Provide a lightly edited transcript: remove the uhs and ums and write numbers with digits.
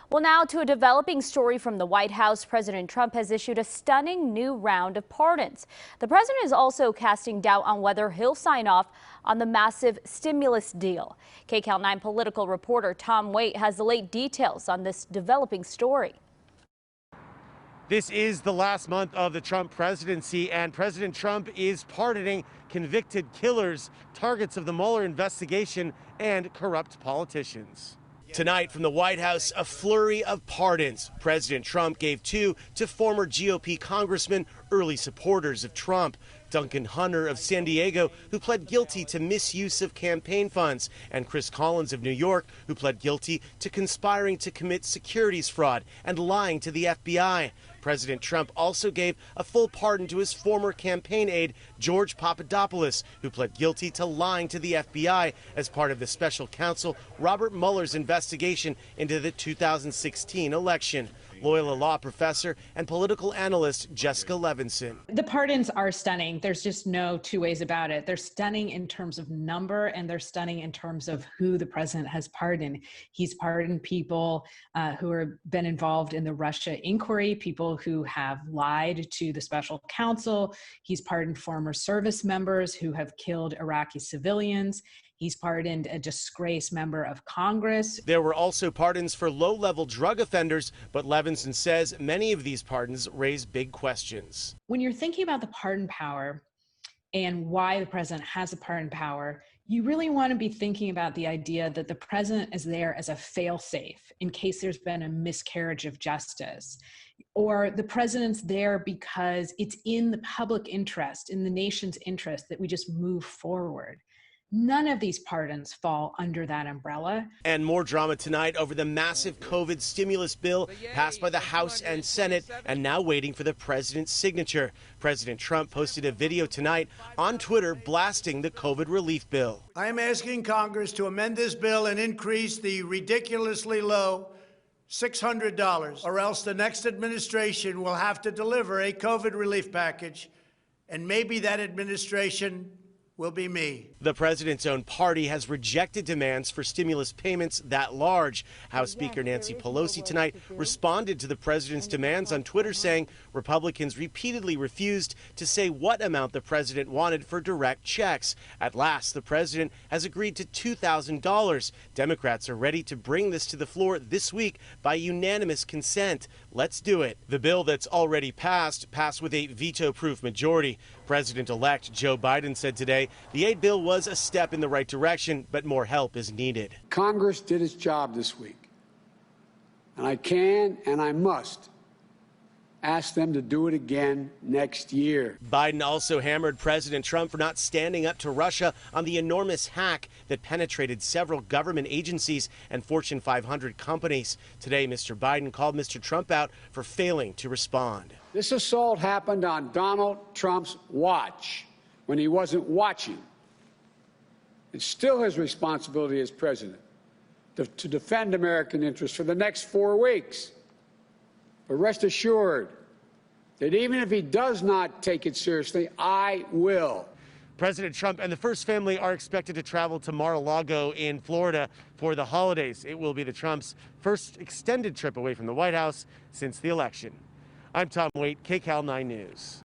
Well, now to a developing story from the White House. President Trump has issued a stunning new round of pardons. The president is also casting doubt on whether he'll sign off on the massive stimulus deal. KCAL 9 political reporter Tom Waite has the late details on this developing story. This is the last month of the Trump presidency, and President Trump is pardoning convicted killers, targets of the Mueller investigation, and corrupt politicians. Tonight from the White House, a flurry of pardons. President Trump gave 2 to former GOP congressmen, early supporters of Trump. Duncan Hunter of San Diego, who pled guilty to misuse of campaign funds, and Chris Collins of New York, who pled guilty to conspiring to commit securities fraud and lying to the FBI. President Trump also gave a full pardon to his former campaign aide, George Papadopoulos, who pled guilty to lying to the FBI as part of the special counsel Robert Mueller's investigation into the 2016 election. Loyola law professor and political analyst Jessica Levinson. The pardons are stunning. There's just no two ways about it. They're stunning in terms of number, and they're stunning in terms of who the president has pardoned. He's pardoned people who have been involved in the Russia inquiry, people who have lied to the special counsel. He's pardoned former service members who have killed Iraqi civilians. He's pardoned a disgraced member of Congress. There were also pardons for low-level drug offenders, but Levinson says many of these pardons raise big questions. When you're thinking about the pardon power and why the president has a pardon power, you really want to be thinking about the idea that the president is there as a fail-safe in case there's been a miscarriage of justice, or the president's there because it's in the public interest, in the nation's interest, that we just move forward. None of these pardons fall under that umbrella. And more drama tonight over the massive COVID stimulus bill passed by the House and Senate and now waiting for the president's signature. President Trump posted a video tonight on Twitter blasting the COVID relief bill. I am asking Congress to amend this bill and increase the ridiculously low $600, or else the next administration will have to deliver a COVID relief package, and maybe that administration will be me. The president's own party has rejected demands for stimulus payments that large. House Speaker Nancy Pelosi tonight responded to the president's demands on Twitter, saying Republicans repeatedly refused to say what amount the president wanted for direct checks. At last, the president has agreed to $2,000. Democrats are ready to bring this to the floor this week by unanimous consent. Let's do it. The bill that's already passed with a veto-proof majority. President-elect Joe Biden said today the aid bill was a step in the right direction, but more help is needed. Congress did its job this week, and I can and I must ask them to do it again next year. Biden also hammered President Trump for not standing up to Russia on the enormous hack that penetrated several government agencies and Fortune 500 companies. Today, Mr. Biden called Mr. Trump out for failing to respond. This assault happened on Donald Trump's watch when he wasn't watching. It's still his responsibility as president to defend American interests for the next 4 weeks. But rest assured that even if he does not take it seriously, I will. President Trump and the First Family are expected to travel to Mar-a-Lago in Florida for the holidays. It will be the Trumps' first extended trip away from the White House since the election. I'm Tom Waite, KCAL 9 News.